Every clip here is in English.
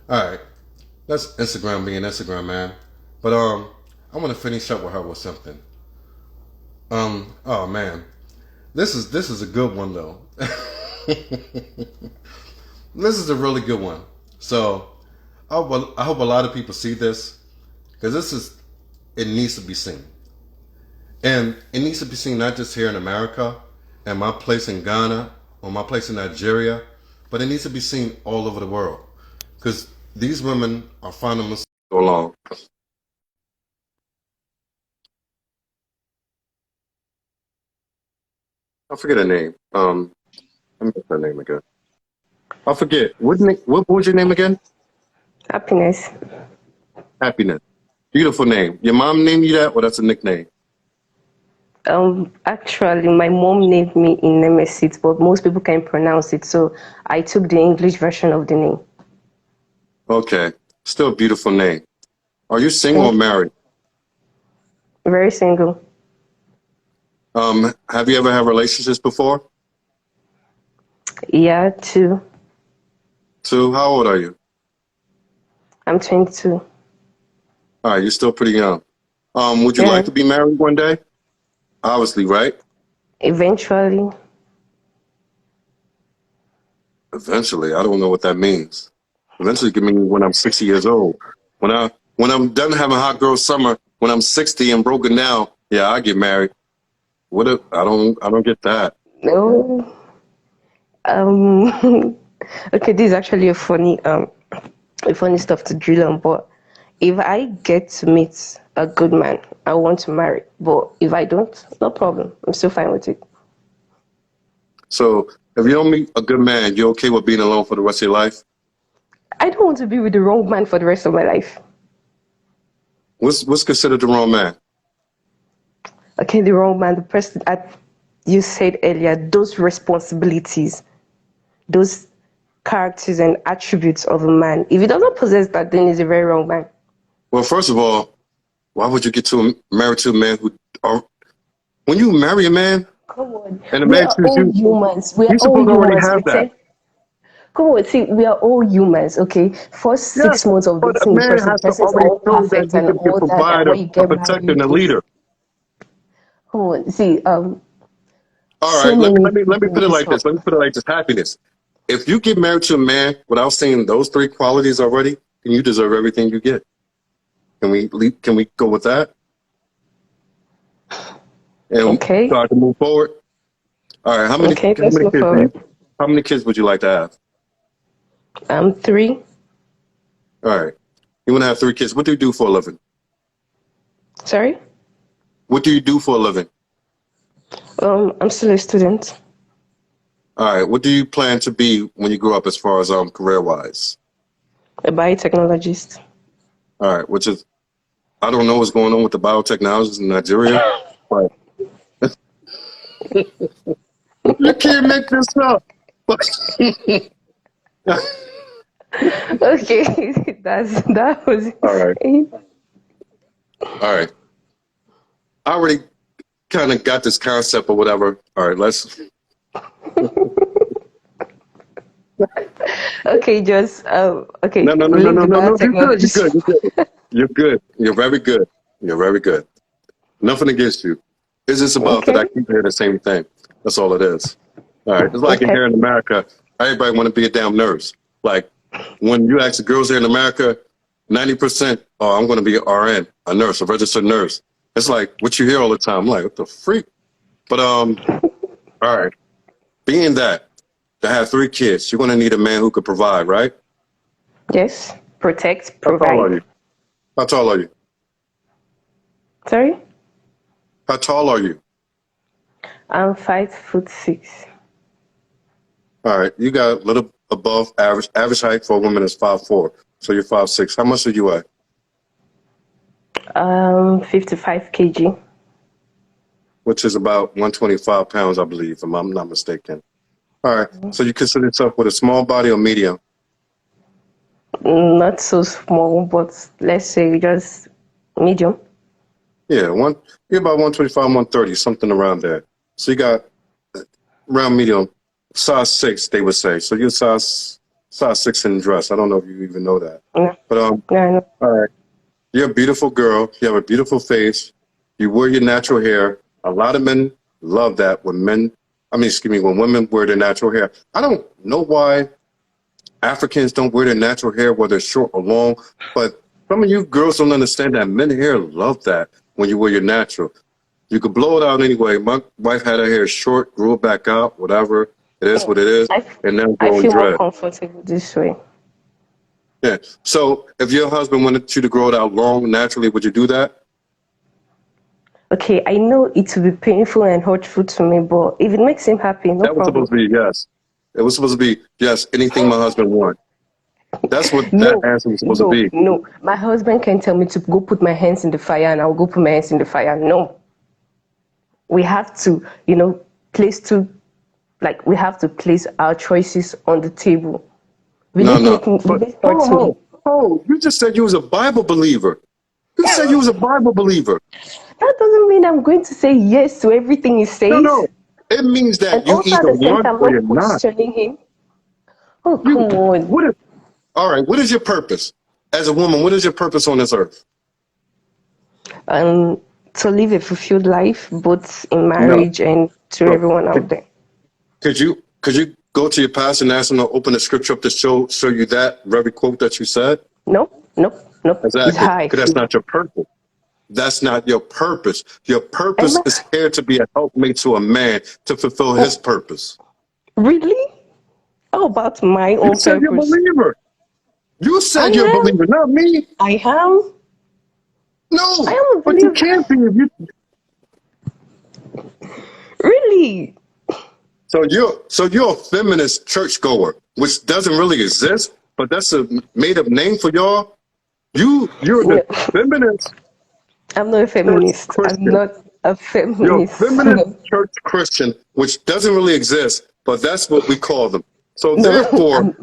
All right, let's Instagram being Instagram, man. But I want to finish up with her with something. Oh man, this is a good one though. This is a really good one. So I hope a lot of people see this because it needs to be seen, and it needs to be seen not just here in America and my place in Ghana or my place in Nigeria, but it needs to be seen all over the world because these women are finding themselves so long. I forget her name. Let me get her name again. I forget. What was your name again? Happiness. Happiness. Beautiful name. Your mom named you that, or that's a nickname? Actually, my mom named me in Nemesis, but most people can't pronounce it, so I took the English version of the name. Okay. Still a beautiful name. Are you single or Thank you. married? Very single. Have you ever had relationships before? Yeah, two. Two. How old are you? I'm 22. All right, you're still pretty young. Would you like Yeah, to be married one day? Obviously, right? eventually. Eventually. I don't know what that means. Eventually could mean when I'm 60 years old. When I'm done having hot girl summer, when I'm 60 and broken down, yeah, I get married. What if I don't get that. No. Um. Okay, this is actually a funny stuff to drill on. But if I get to meet a good man, I want to marry. But if I don't, no problem. I'm still fine with it. So if you don't meet a good man, you okay with being alone for the rest of your life? I don't want to be with the wrong man for the rest of my life. What's considered the wrong man? Okay, the wrong man, the person that you said earlier, those responsibilities, those characters and attributes of a man. If he doesn't possess that, then he's a very wrong man. Well, first of all, why would you married to a man who are when you marry a man Come on, and a we man are chooses all you, humans. We are he's all supposed to already humans. have that. Come on, see, we are all humans, okay? First Yes, 6 months of but a dating man the has to person is already all show that perfect he and can all that. And provide when you a get protector and married, a it's leader. come on, see, All so right, many let me people in put it this like world. this. Let me put it like this: happiness. If you get married to a man without seeing those three qualities already, then you deserve everything you get. Can we go with that and Okay, start to move forward? All right, okay, how let's many move kids forward. how many kids would you like to have? Three. All right, you want to have three kids. What do you do for a living? Sorry. What do you do for a living? I'm still a student. All right, what do you plan to be when you grow up as far as career wise? A biotechnologist. All right, which is I don't know what's going on with the biotechnologies in Nigeria, but you can't make this up. Okay, that was All right, insane. all right. I already kind of got this concept or whatever. All right, let's. Okay, just No, okay, no, no, no, leave no, the no, no. You're good. You're biotechnologist. good. You're good. You're good. You're very good. You're very good. Nothing against you. It's just about that Okay, I keep hearing the same thing. That's all it is. All right. It's like in okay, here in America, everybody want to be a damn nurse. Like when you ask the girls here in America, 90%, oh, I'm going to be an RN, a nurse, a registered nurse. It's like what you hear all the time. I'm like, what the freak? But all right. Being that to have three kids, you're going to need a man who could provide, right? yes, protect, How tall are provide. you? How tall are you? Sorry, How tall are you? I'm 5'6". All right, you got a little above average. Average height for a woman is 5'4". So you're 5'6". How much are you weigh? 55 kg. Which is about 125 pounds, I believe, if I'm not mistaken. All right, so you consider yourself with a small body or medium? Not so small, but let's say just medium. Yeah, you're about 125, 130, something around there. So you got around medium, size 6, they would say. So you're size size 6 in dress. I don't know if you even know that. No, But no, I know. all right. You're a beautiful girl. You have a beautiful face. You wear your natural hair. A lot of men love that when when women wear their natural hair. I don't know why Africans don't wear their natural hair, whether it's short or long, but some of you girls don't understand that men here love that when you wear your natural. You could blow it out anyway. My wife had her hair short, grew it back out, whatever. It is what it is. I, And now I growing feel more dread. comfortable this way. Yeah. So if your husband wanted you to grow it out long, naturally, would you do that? Okay, I know it will be painful and hurtful to me, but if it makes him happy, no That was problem. supposed to be yes. It was supposed to be yes, anything my husband wants. That's what that No, answer was supposed to no, be. no. My husband can tell me to go put my hands in the fire and I'll go put my hands in the fire. No. We have to, place to, like, we have to place our choices on the table. Will No, it no. make me, But will it hurt me? you just said you was a Bible believer. You said you was a Bible believer. That doesn't mean I'm going to say yes to everything he No, says. no. It means And that you also at either the same want time, or not you're not. questioning him. Oh, You come on. what is all right, what is your purpose? As a woman, what is your purpose on this earth? Um, to live a fulfilled life, both in No. marriage and to So everyone out there. could you go to your pastor and ask him to open the scripture up to show you that very quote that you said? No, nope, nope. It's Exactly. how I Because that's feel. not your purpose. That's not your purpose. Your And purpose is here to be a helpmate to a man to fulfill his oh, purpose. really? How about my You own said you're a purpose? believer. You I said you're a am. believer, not me. I am. I No, am a but you believer. can't be if you. Really? So you're a feminist churchgoer, which doesn't really exist, but that's a made up name for y'all. You're the No, feminist I'm not a church feminist. I'm Christian. not a You're a feminist. feminist church Christian, which doesn't really exist, but that's what we call them. So No, therefore, I'm,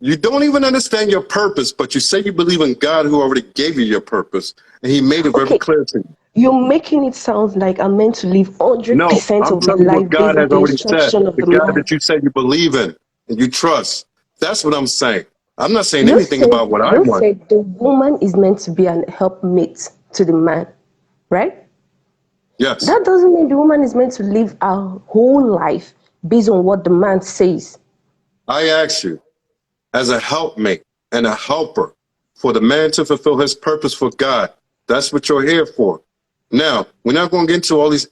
you don't even understand your purpose, but you say you believe in God who already gave you your purpose, and He made it very okay. clear to you. You're making it sound like I'm meant to live No, 100% I'm of my telling you what life God based on has the already said. instruction of The the God man. that you said you believe in and you trust. That's what I'm saying. I'm not saying You anything said about what I you want. said the woman is meant to be an helpmate to the man, right? Yes. That doesn't mean the woman is meant to live her whole life based on what the man says. I ask you, as a helpmate and a helper for the man to fulfill his purpose for God, that's what you're here for. Now, we're not going to get into all these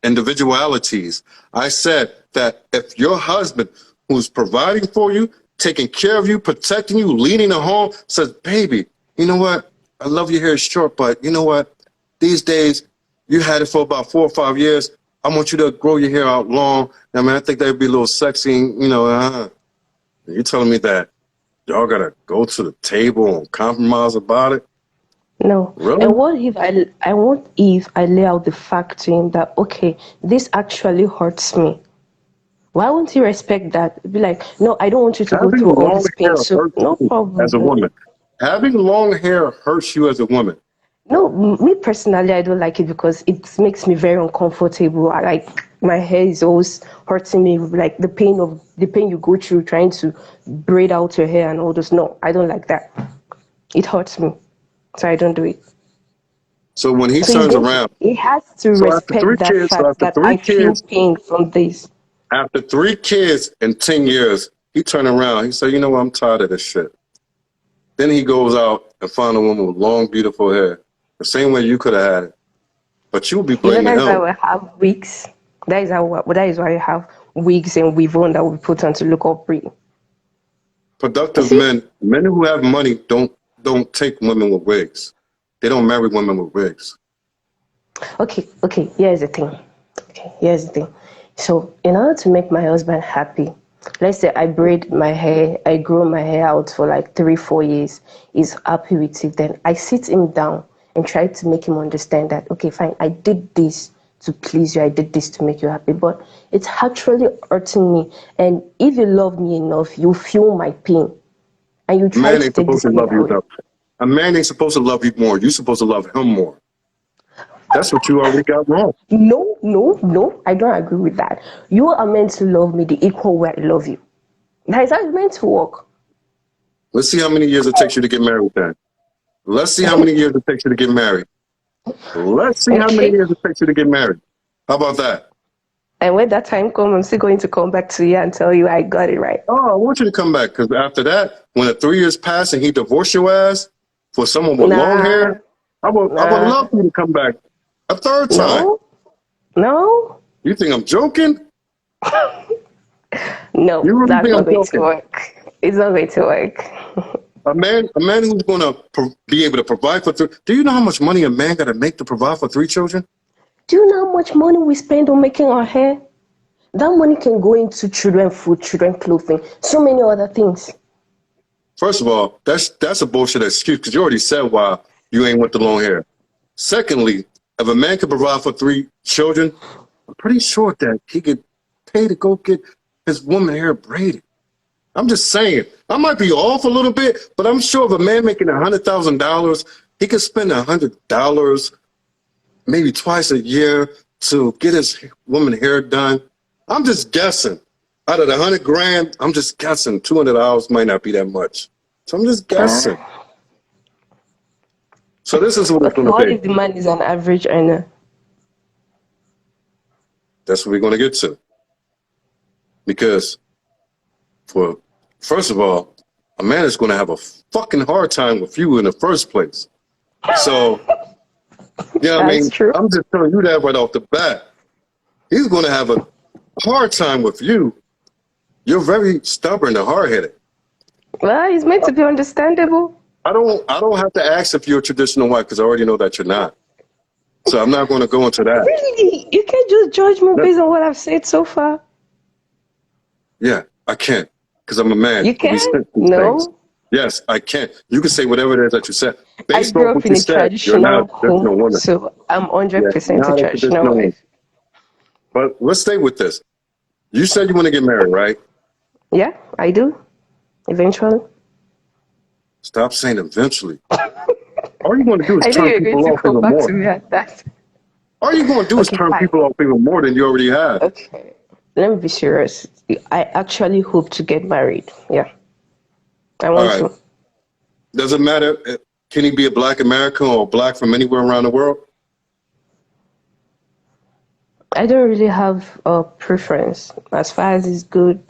individualities. I said that if your husband, who's providing for you, taking care of you, protecting you, leading the home, says, baby, you know what? I love your hair is short, but you know what? These days, you had it for about 4 or 5 years. I want you to grow your hair out long. I mean, I think that'd be a little sexy, You're telling me that y'all gotta go to the table and compromise about it? No. Really? And what if I lay out the fact to him that okay, this actually hurts me. Why won't he respect that? Be like, no, I don't want you to go Having through all long this pain. hair So hurts no you as a problem. woman. Having long hair hurts you as a woman. No, me personally, I don't like it because it makes me very uncomfortable. I like my hair is always hurting me, like the pain you go through trying to braid out your hair and all those. No, I don't like that. It hurts me, so I don't do it. So when he So he's turns going to, around, he has to so after three respect that kids, so fact after that three I feel kids, pain from this. after 3 kids in 10 years, he turned around. He said, you know what? I'm tired of this shit. Then he goes out and finds a woman with long, beautiful hair. The same way you could have had it. But you would be blaming That is why him. we have wigs. That is why we have wigs and weave on that we put on to look up pretty. You Productive see? men who have money don't take women with wigs. They don't marry women with wigs. Okay, here's the thing. Okay, here's the thing. So, in order to make my husband happy, let's say I braid my hair, I grow my hair out for like 3, 4 years, he's happy with it, then I sit him down and try to make him understand that, okay, fine, I did this to please you, I did this to make you happy, but it's actually hurting me. And if you love me enough, you feel my pain and you A try man to ain't take supposed this to pain love you away. enough. A man ain't supposed to love you more. You're supposed to love him more. That's what you already got wrong. No, I don't agree with that. You are meant to love me the equal way I love you. That is how it's meant to work. Let's see how many years it takes you to get married then. Let's see how many years it takes you to get married. Let's see how many Okay. years it takes you to get married. How about that? And when that time comes, I'm still going to come back to you and tell you I got it right. Oh, I want you to come back because after that, when the 3 years pass and he divorced your ass for someone with long Nah, hair, I would nah, love for you to come back a third time. no, no, You think I'm joking? no. You really That's think not I'm going to joking? work. It's not going to work. A man who's going to be able to provide for three. Do you know how much money a man got to make to provide for 3 children? Do you know how much money we spend on making our hair? That money can go into children food, children clothing, so many other things. First of all, that's a bullshit excuse because you already said why you ain't with the long hair. Secondly, if a man could provide for 3 children, I'm pretty sure that he could pay to go get his woman hair braided. I'm just saying. I might be off a little bit, but I'm sure if a man making $100,000, he could spend $100 maybe twice a year to get his woman hair done. I'm just guessing. Out of the 100 grand, I'm just guessing $200 might not be that much. So I'm just guessing. So this is what it's Okay, going to what be. if the man is an average earner? That's what we're going to get to. Because first of all, a man is going to have a fucking hard time with you in the first place. So, yeah, I That's mean, true. I'm just telling you that right off the bat. He's going to have a hard time with you. You're very stubborn and hard-headed. Well, it's meant to be understandable. I don't have to ask if you're a traditional wife because I already know that you're not. So I'm not going to go into that. Really? You can't just judge me based on what I've said so far. Yeah, I can't because I'm a man You who can? respects these things. No. Yes, I can. You can say whatever it is that you said. I Based grew off up what in you a said, you're not traditional a traditional home, woman. so I'm Yeah, 100% a not a traditional traditional woman. wife. But let's stay with this. You said you want to get married, right? Yeah, I do. Eventually. Stop saying eventually. All you're going to do is I knew turn you were going people to off come even back to more. me at that. All you're going to do is Okay, turn fine. people off even more than you already have. Okay. Let me be serious. I actually hope to get married. Yeah. I All want right. to. Does it matter? Can he be a black American or black from anywhere around the world? I don't really have a preference. As far as he's good,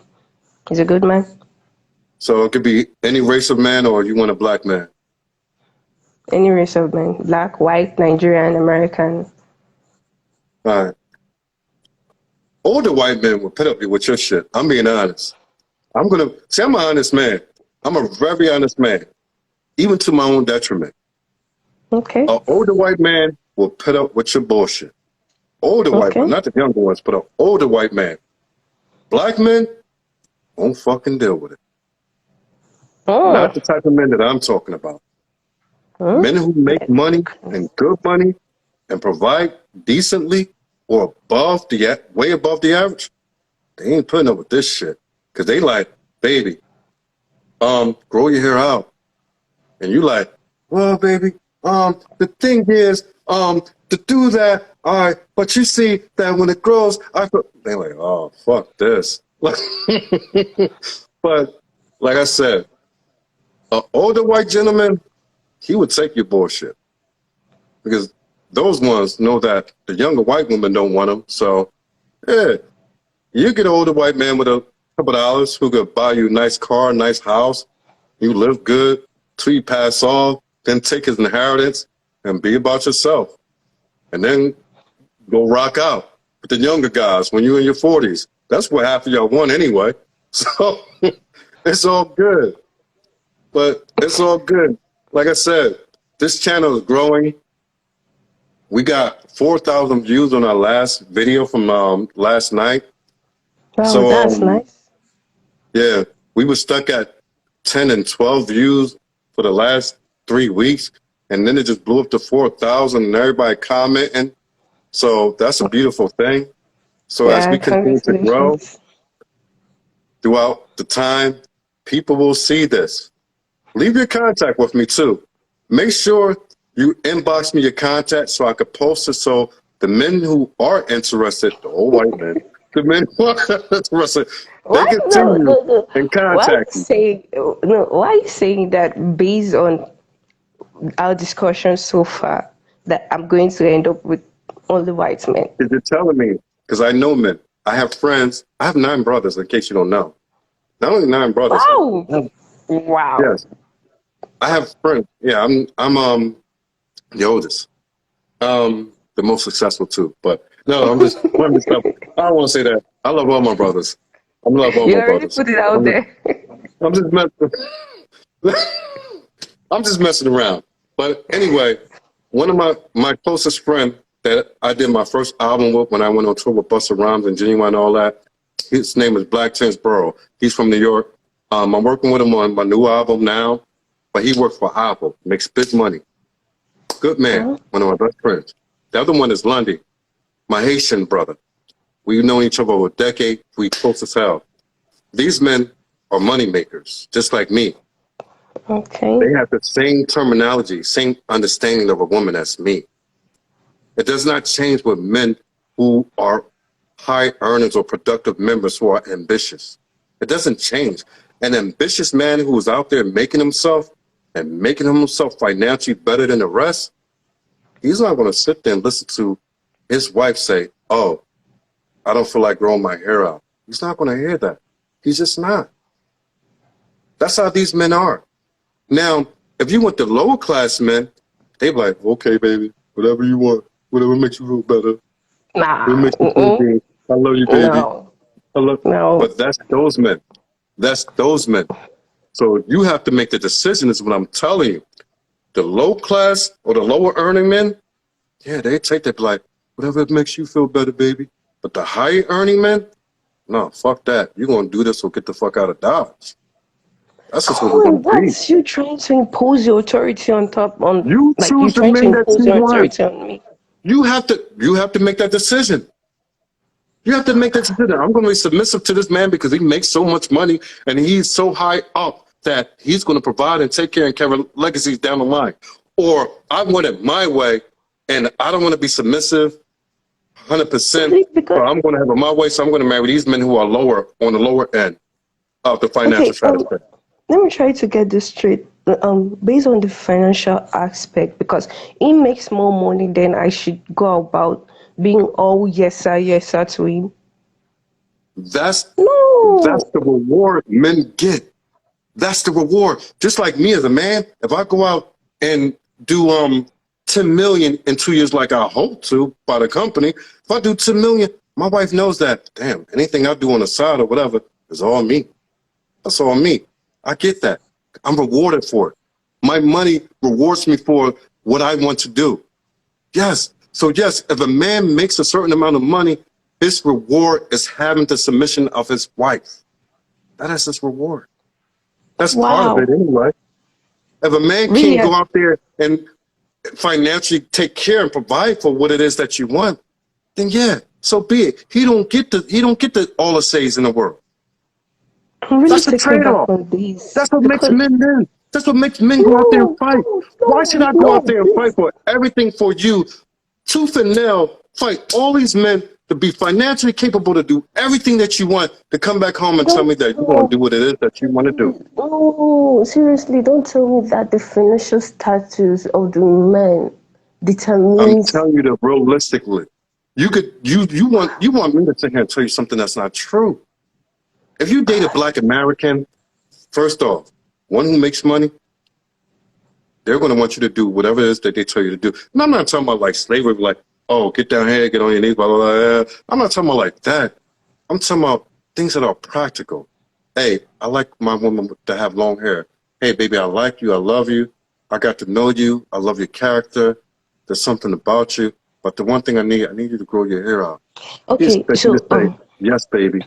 he's a good man. So it could be any race of man or you want a black man. Any race of man. Black, white, Nigerian, American. All right. Older white men will put up with your shit. I'm being honest. I'm an honest man. I'm a very honest man, even to my own detriment. Okay. An older white man will put up with your bullshit. Older white Okay. one, not the younger ones, but an older white man. Black men won't fucking deal with it. Oh. Not the type of men that I'm talking about. Hmm? Men who make money and good money and provide decently or way above the average, they ain't putting up with this shit. Cause they like, baby, grow your hair out. And you like, well, baby, the thing is, to do that, all right, but you see that when it grows, they're like, oh, fuck this. But like I said, an older white gentleman, he would take your bullshit because those ones know that the younger white women don't want them. So, yeah, you get an older white man with a couple dollars who could buy you a nice car, nice house. You live good till you pass off, then take his inheritance and be about yourself. And then go rock out with the younger guys when you're in your 40s. That's what half of y'all want anyway. So it's all good. But it's all good. Like I said, this channel is growing. We got 4,000 views on our last video from last night. Wow, So, that's nice. yeah, we were stuck at 10 and 12 views for the last 3 weeks. And then it just blew up to 4,000 and everybody commenting. So that's a beautiful thing. So as Yeah, we continue to grow congratulations. throughout the time, people will see this. Leave your contact with me too. Make sure you inbox me your contact so I could post it so the men who are interested, the old white men, The men that's what I said. They Why? No, continue no, no. and Why are you contact you. saying no? Why are you saying that based on our discussion so far that I'm going to end up with only white men? Because you're telling me, because I know men. I have friends. I have 9 brothers, in case you don't know. Not only 9 brothers. Wow, I have- wow. yes, I have friends. Yeah, I'm the oldest. The most successful too. But no, I'm just I don't want to say that. I love all my brothers. I love all You my already brothers. put it out I'm just, there. I'm just messing. I'm just messing around. But anyway, one of my closest friend that I did my first album with when I went on tour with Busta Rhymes and Genuine and all that. His name is Black Tinsboro. He's from New York. I'm working with him on my new album now, but he works for Apple, makes big money. Good man, Oh, one of my best friends. The other one is Lundy, my Haitian brother. We've known each other over a decade. We close as hell. These men are money makers, just like me. okay. They have the same terminology, same understanding of a woman as me. It does not change with men who are high earners or productive members who are ambitious. It doesn't change. An ambitious man who is out there making himself and making himself financially better than the rest, he's not going to sit there and listen to his wife say, "Oh, I don't feel like growing my hair out." He's not going to hear that. He's just not. That's how these men are. Now, if you went to lower class men, they be like, "Okay, baby, whatever you want, whatever makes you feel better, what Nah, makes you feel good. I love you, baby. no, I love." no. But that's those men. That's those men. So you have to make the decision. Is what I'm telling you. The low class or the lower earning men, yeah, they take that like whatever makes you feel better, baby. But the higher earning men, no, fuck that. You're gonna do this or get the fuck out of Dodge. That's just what we're Cool, gonna be. that's you trying to impose your authority on top on You like you choose the trying to men that impose you your want. authority on me. You have to make that decision. You have to make that decision. I'm going to be submissive to this man because he makes so much money and he's so high up that he's going to provide and take care and carry legacies down the line. Or I want it my way and I don't want to be submissive 100%, Because but I'm going to have it my way. So I'm going to marry these men who are lower on the lower end of the financial okay, satisfaction. let me try to get this straight. Based on the financial aspect, because he makes more money than I should go about being all yes sir to him. That's that's No, the reward men get. That's the reward. Just like me as a man, if I go out and do 10 million in 2 years like I hope to by the company, if I do 10 million, my wife knows that, damn, anything I do on the side or whatever is all me. That's all me. I get that. I'm rewarded for it. My money rewards me for what I want to do. Yes. So yes, if a man makes a certain amount of money, his reward is having the submission of his wife. That is his reward. That's part of it wow, anyway. If a man really? can't go out there and financially take care and provide for what it is that you want, then yeah, so be it. He don't get the all the says in the world. I'm really That's a taken back trade-off. on this That's what makes because men men. That's what makes men go out there and no, fight. no, Why should no, I go out no. there and fight for everything for you? Tooth and nail, fight all these men to be financially capable to do everything that you want, to come back home and tell Don't me that you're going to no, do what it is that you want to do. no, seriously, don't tell me that the financial status of the man I'm determines. telling you that realistically. You want me to sit here and tell you something that's not true. If you date a black American, first off, one who makes money, they're going to want you to do whatever it is that they tell you to do. And I'm not talking about like slavery, like, oh, get down here, get on your knees, blah, blah, blah. I'm not talking about like that. I'm talking about things that are practical. Hey, I like my woman to have long hair. Hey, baby, I like you. I love you. I got to know you. I love your character. There's something about you. But the one thing I need you to grow your hair out. He Okay, expect you to so say, yes, baby.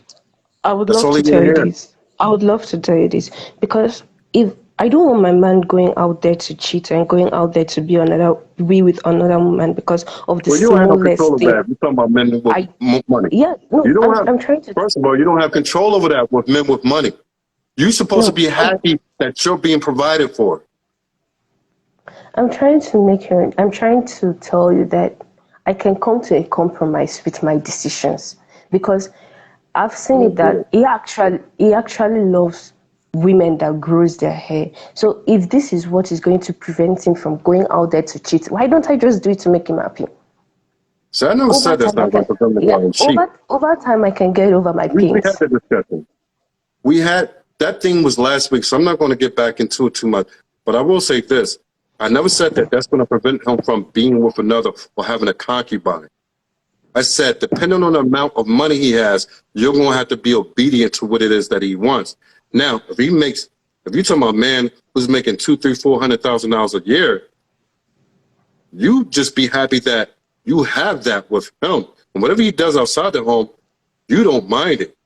I would That's love all to he want tell to you hear. this. I would love to tell you this because if I don't want my man going out there to cheat and going out there to be with another woman because of the Well, you don't have no smallest control over thing. that. You're talking about men with I money. yeah no You don't have, I'm trying to first of all, you don't have control over that with men with money. You're supposed to no be happy that you're being provided for. I'm trying to tell you that I can come to a compromise with my decisions because I've seen it that he actually loves women that grows their hair. So if this is what is going to prevent him from going out there to cheat, why don't I just do it to make him happy? So I never Over said that's time, not about the women going cheap. over time, I can get over my We had pains. that discussion. We had that thing was last week, so I'm not going to get back into it too much. But I will say this: I never said that that's going to prevent him from being with another or having a concubine. I said, depending on the amount of money he has, you're going to have to be obedient to what it is that he wants. Now, if you're talking about a man who's making $200,000, $300,000, $400,000 a year, you just be happy that you have that with him. And whatever he does outside the home, you don't mind it.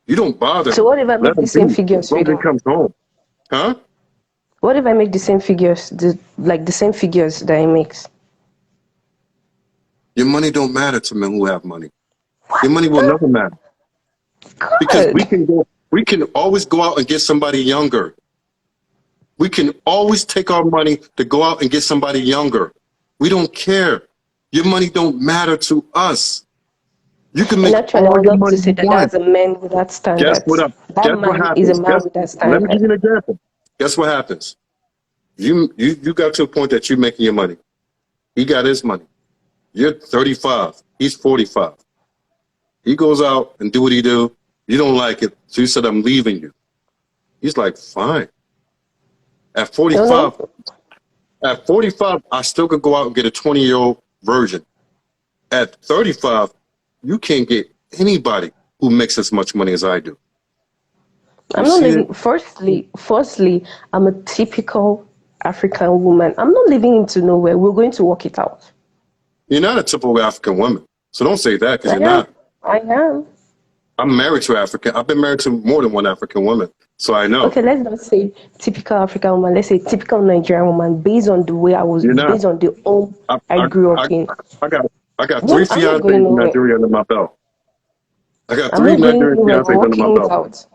You don't bother So him. what if I Let make the him same be figures as with long as he him? comes home. Huh? What if I make the same figures, the same figures that he makes? Your money don't matter to men who have money. Your What money will the never matter because God? we can always go out and get somebody younger. We can always take our money to go out and get somebody younger. We don't care. Your money don't matter to us. You can And make actually, I all would your love to money say you that want. that's a man without Guess what standards. up? That Guess what man is a happens? man without Let me give standards. you an example. Guess what happens? You got to a point that you're making your money. He got his money. You're 35. He's 45. He goes out and do what he do. You don't like it, so you said, I'm leaving you. He's like, fine. At No, 45, no. at 45, I still could go out and get a 20-year-old virgin. At 35, you can't get anybody who makes as much money as I do. You I'm not see it? living. Firstly, I'm a typical African woman. I'm not living into nowhere. We're going to work it out. You're not a typical African woman. So don't say that because I you're am. not. I am. I'm married to African. I've been married to more than one African woman. So I know. Okay, let's not say typical African woman. Let's say typical Nigerian woman based on the way I was, You're not. based on the home I, I I, grew I, up in. I got I got three No, I'm not going fiancés in nowhere. Nigeria under my belt. I got I'm three not going Nigerian anywhere. We're fiancés under my working it belt out.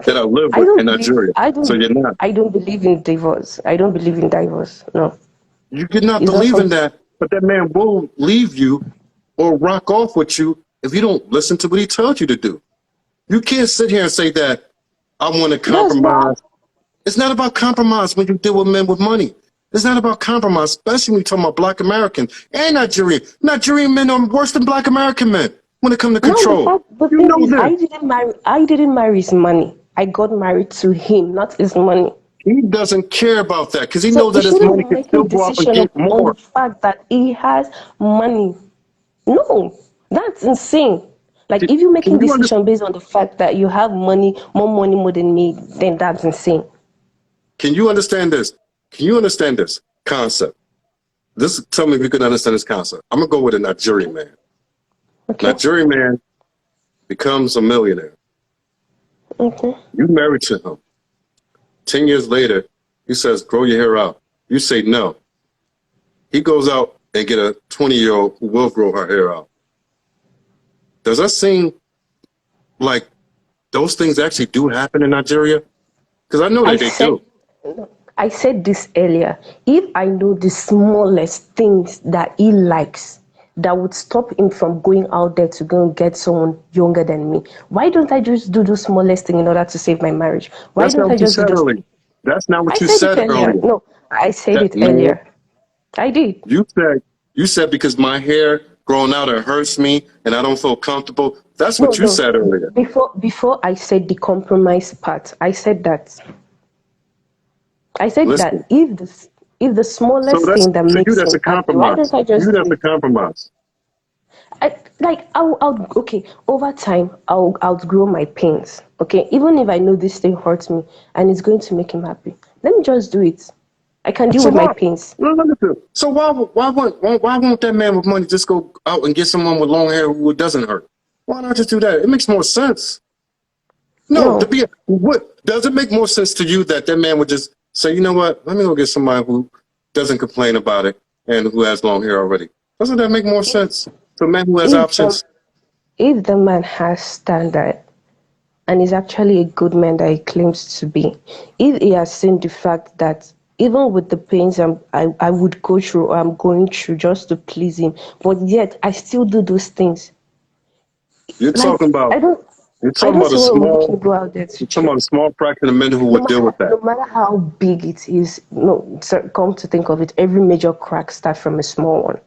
that Okay, I live I with don't in believe. Nigeria. So you're not. I don't believe in divorce. I don't believe in divorce. No, You could not it's not believe in something. that, but that man will leave you or rock off with you if you don't listen to what he tells you to do. You can't sit here and say that I want to That's not. compromise. It's not about compromise when you deal with men with money. It's not about compromise, especially when you're talking about Black American and Nigerian. Nigerian men are worse than Black American men when it comes to No, control. the You thing know is, this. I didn't marry his money. I got married to him, not his money. He doesn't care about that because he So knows he that his shouldn't money be can making still go out and decision get on the more. fact that he has money. No, that's insane. Like Can, if you're making can you understand? decision based on the fact that you have money more than me, then that's insane. Can you understand this? Can you understand this concept? Tell me if you can understand this concept. I'm gonna go with a Nigerian man. Okay. Nigerian man becomes a millionaire. Okay. You married to him. 10 years later, he says, "Grow your hair out." You say no. He goes out and get a 20-year-old who will grow her hair out. Does that seem like those things actually do happen in Nigeria? Because I know I that they said do. I said this earlier. If I know the smallest things that he likes that would stop him from going out there to go and get someone younger than me, why don't I just do the smallest thing in order to save my marriage? Why That's don't not I what you just do said those earlier. things? That's not I what you said it said earlier. earlier. No, I said That it no, earlier. I did. you said because my hair growing out it hurts me and I don't feel comfortable. That's No, what you no. said earlier. Before I said the compromise part, I said that. I said Listen. that if the smallest thing that To you makes that's him a happy, why compromise. don't I To you just do that's a it? compromise. Okay, over time, I'll outgrow my pains. Okay, even if I know this thing hurts me and it's going to make him happy, let me just do it. I can deal So with my why? pains. No, listen. So why won't that man with money just go out and get someone with long hair who it doesn't hurt? Why not just do that? It makes more sense. No, No, what does it make more sense to you that that man would just say, you know what? Let me go get somebody who doesn't complain about it and who has long hair already. Doesn't that make more if sense to a man who has if the options? if the man has standard and is actually a good man that he claims to be, if he has seen the fact that even with the pains I would go through or I'm going through just to please him, but yet I still do those things. You're Like talking about I don't. You're I talking don't about see a what will make me small. go out there to You're talking about check. a small fraction of men who would deal with that. No matter how big it is, no, sir, come to think of it, every major crack starts from a small one.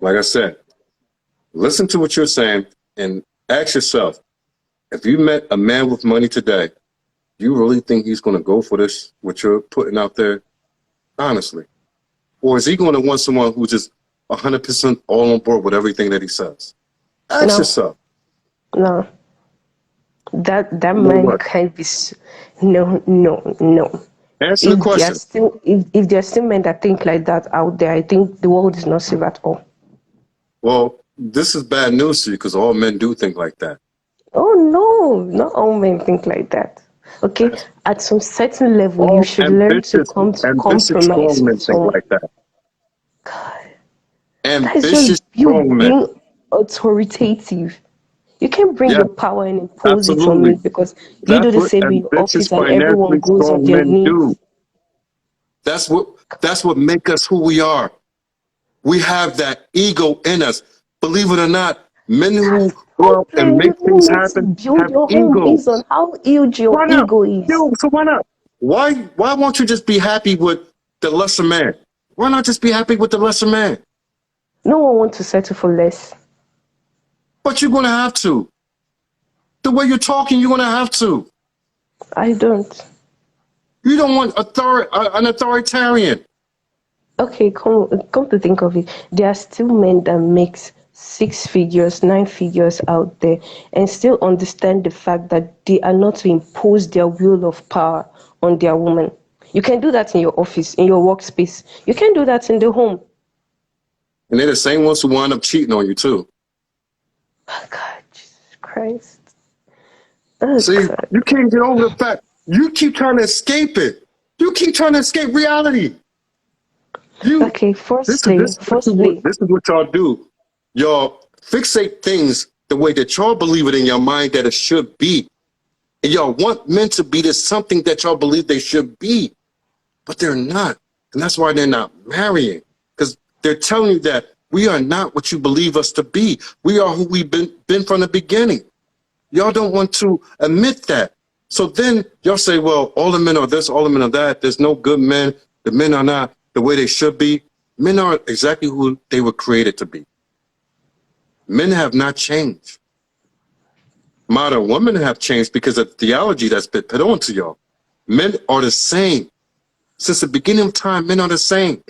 Like I said, listen to what you're saying and ask yourself: if you met a man with money today, do you really think he's going to go for this? What you're putting out there, honestly, or is he going to want someone who's just 100% all on board with everything that he says? Ask No, yourself. no, that You know man what? can't be. No, no, no. Answer the question. If there are still men that think like that out there, I think the world is not safe at all. Well, this is bad news to you because all men do think like that. Oh no, not all men think like that. Okay, at some certain level, you All should learn to come to ambitious compromise strong with men think someone. like that. God, that is just Ambitious you strong men. being authoritative. You can't bring Yes, your power and impose it on me absolutely. because you do That's the what same in your ambitious, office and everyone financially goes on strong their men do. knees. That's what make us who we are. We have that ego in us. Believe it or not, men who go out and Problem make you things need to happen build have your home based egos. on how huge your Why not? ego is. Yo, so why not? Why won't you just be happy with the lesser man? Why not just be happy with the lesser man? No one wants to settle for less. But you're gonna have to. The way you're talking, you're gonna have to. I don't. You don't want an authoritarian. Okay, come to think of it, there are still men that makes 6 figures, 9 figures out there, and still understand the fact that they are not to impose their will of power on their woman. You can do that in your office, in your workspace. You can do that in the home. And they're the same ones who wind up cheating on you too. Oh God, Jesus Christ. Oh See, God. you can't get over the fact you keep trying to escape it. You keep trying to escape reality. You Okay, firstly, this is what y'all do. Y'all fixate things the way that y'all believe it in your mind that it should be. And y'all want men to be this something that y'all believe they should be, but they're not. And that's why they're not marrying. Because they're telling you that we are not what you believe us to be. We are who we've been from the beginning. Y'all don't want to admit that. So then y'all say, well, all the men are this, all the men are that. There's no good men. The men are not the way they should be. Men are exactly who they were created to be. Men have not changed. Modern women have changed because of theology that's been put onto y'all. Men are the same. Since the beginning of time, men are the same.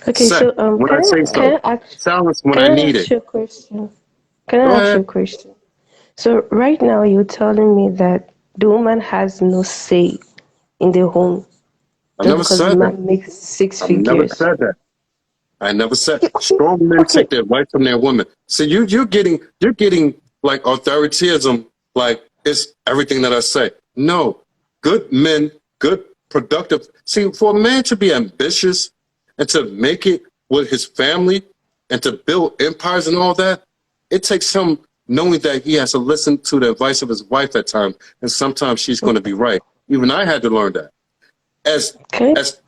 okay, Say so when I say so. Silence when can I I need ask it. you a question? Can Go I ask you ahead. a question? So right now you're telling me that the woman has no say in the home I just never because the said that. man makes six I never figures. said that. I never said Okay, okay, strong men okay. take their advice from their women. So you're getting like authoritarianism, like it's everything that I say. No, good men, good productive. See, for a man to be ambitious and to make it with his family and to build empires and all that, it takes him knowing that he has to listen to the advice of his wife at times, and sometimes she's going to be right. Even I had to learn that. As Okay. as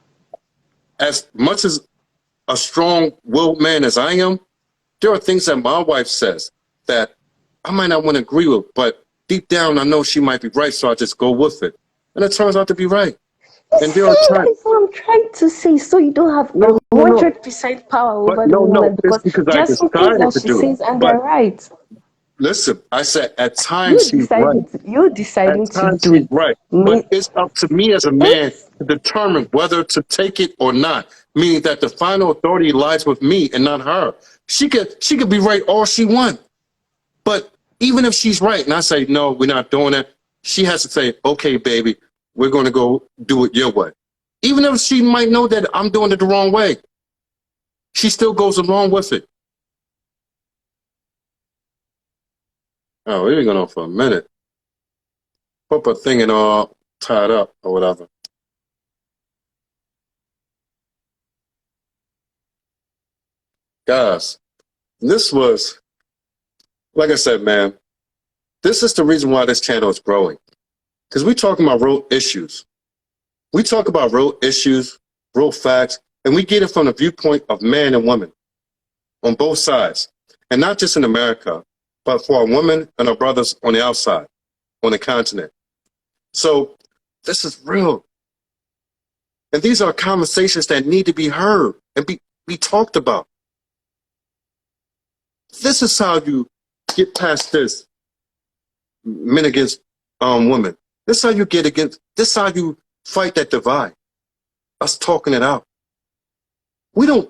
as much as a strong-willed man as I am, there are things that my wife says that I might not want to agree with, but deep down I know she might be right, so I just go with it. And it turns out to be right. You And there see, are that times, is what I'm trying to say. So you don't have no, a no, no, 100% power but over the no, woman no, it's because because I there are some things decided that to she do it. says and they're But right. listen, I said at times she's right. You At deciding to times do she's it. right. But Me, it's up to me as a man to determine whether to take it or not. Meaning that the final authority lies with me and not her. She could be right all she wants. But even if she's right and I say, no, we're not doing it, she has to say, okay, baby, we're going to go do it your way. Even if she might know that I'm doing it the wrong way, she still goes along with it. Oh, we've been going on for a minute. Hope a thing and all tied up or whatever. Guys, this was, like I said, man, this is the reason why this channel is growing. Because we're talking about real issues. We talk about real issues, real facts, and we get it from the viewpoint of man and woman on both sides. And not just in America. but for our women and our brothers on the outside, on the continent. So this is real. And these are conversations that need to be heard and be talked about. This is how you get past this men against women. This is how you get against, this is how you fight that divide. Us talking it out. We're not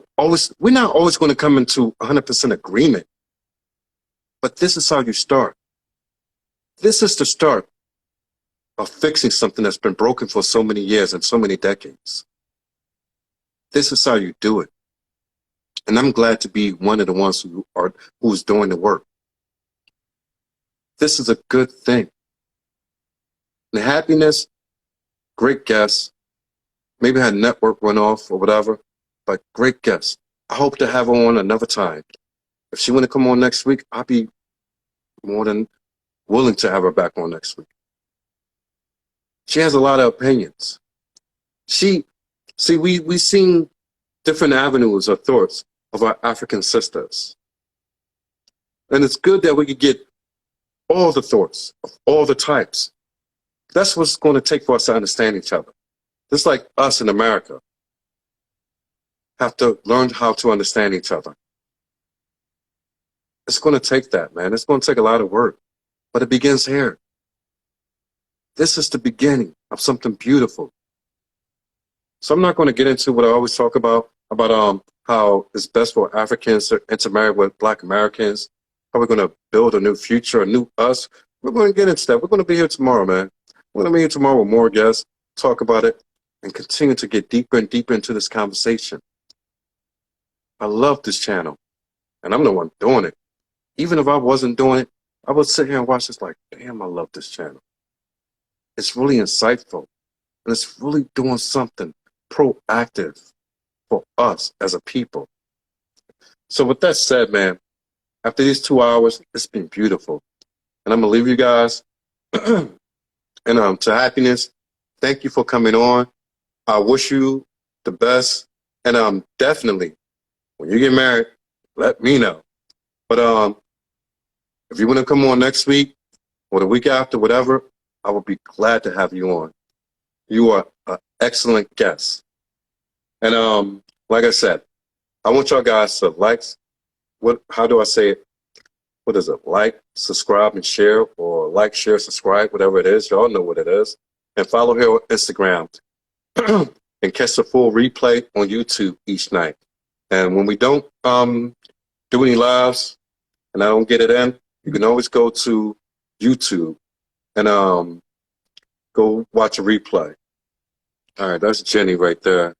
always going to come into 100% agreement. But this is how you start. This is the start of fixing something that's been broken for so many years and so many decades. This is how you do it. And I'm glad to be one of the ones who's doing the work. This is a good thing. And happiness, great guest. Maybe had network run off or whatever, but great guest. I hope to have her on another time. If she want to come on next week, I'll be more than willing to have her back on next week. She has a lot of opinions. We've seen different avenues or thoughts of our African sisters. And it's good that we could get all the thoughts of all the types. That's what's going to take for us to understand each other. Just like us in America have to learn how to understand each other. It's going to take that, man. It's going to take a lot of work. But it begins here. This is the beginning of something beautiful. So I'm not going to get into what I always talk about how it's best for Africans to intermarry with Black Americans, how we're going to build a new future, a new us. We're going to get into that. We're going to be here tomorrow, man. We're going to be here tomorrow with more guests, talk about it, and continue to get deeper and deeper into this conversation. I love this channel, and I'm the one doing it. Even if I wasn't doing it, I would sit here and watch this like, damn, I love this channel. It's really insightful, and it's really doing something proactive for us as a people. So with that said, man, after these 2 hours, it's been beautiful. And I'm going to leave you guys and to happiness. Thank you for coming on. I wish you the best. And definitely, when you get married, let me know. But if you want to come on next week or the week after, whatever, I would be glad to have you on. You are an excellent guest. And like I said, I want y'all guys to how do I say it? What is it? Like, subscribe, and share, or like, share, subscribe, whatever it is. Y'all know what it is. And follow her on Instagram and catch the full replay on YouTube each night. And when we don't do any lives and I don't get it in, you can always go to YouTube and go watch a replay. All right, that's Jenny right there.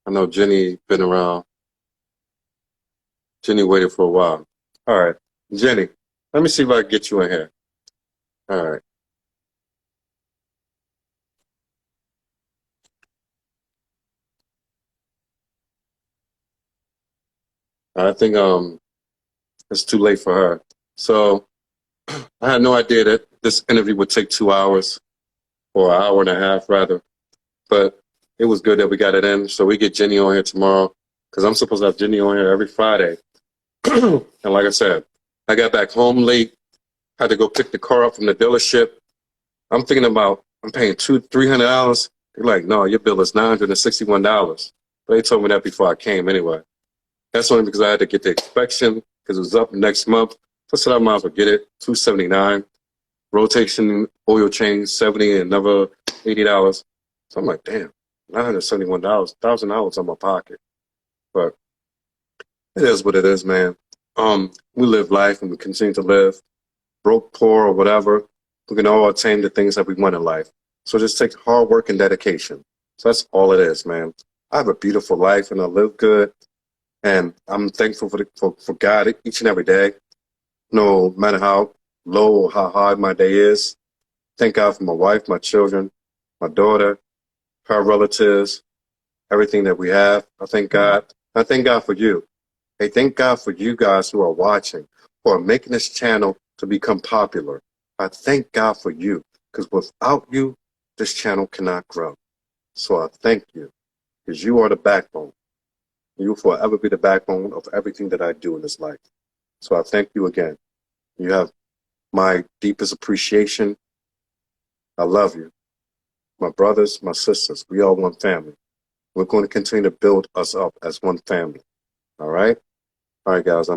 I know Jenny been around. Jenny waited for a while. All right, Jenny, let me see if I can get you in here. All right. I think it's too late for her. So I had no idea that this interview would take 2 hours, or an hour and a half rather. But it was good that we got it in. So we get Jenny on here tomorrow, because I'm supposed to have Jenny on here every Friday. And like I said, I got back home late, had to go pick the car up from the dealership. I'm thinking about, I'm paying $300. They're like, no, your bill is $961. But they told me that before I came anyway. That's only because I had to get the inspection, because it was up next month. So I said I might as well get it, $279. Rotation, oil change, $70, and another $80. So I'm like, damn, $971, $1,000 on my pocket. But it is what it is, man. We live life and we continue to live. Broke, poor, or whatever, we can all attain the things that we want in life. So it just takes hard work and dedication. So that's all it is, man. I have a beautiful life and I live good. And I'm thankful for God each and every day, no matter how low or how hard my day is. Thank God for my wife, my children, my daughter, her relatives, everything that we have. I thank God. I thank God for you. Hey, thank God for you guys who are watching, who are making this channel to become popular. I thank God for you, because without you, this channel cannot grow. So I thank you, because you are the backbone. You will forever be the backbone of everything that I do in this life. So I thank you again. You have my deepest appreciation. I love you. My brothers, my sisters, we are one family. We're going to continue to build us up as one family. All right? All right, guys.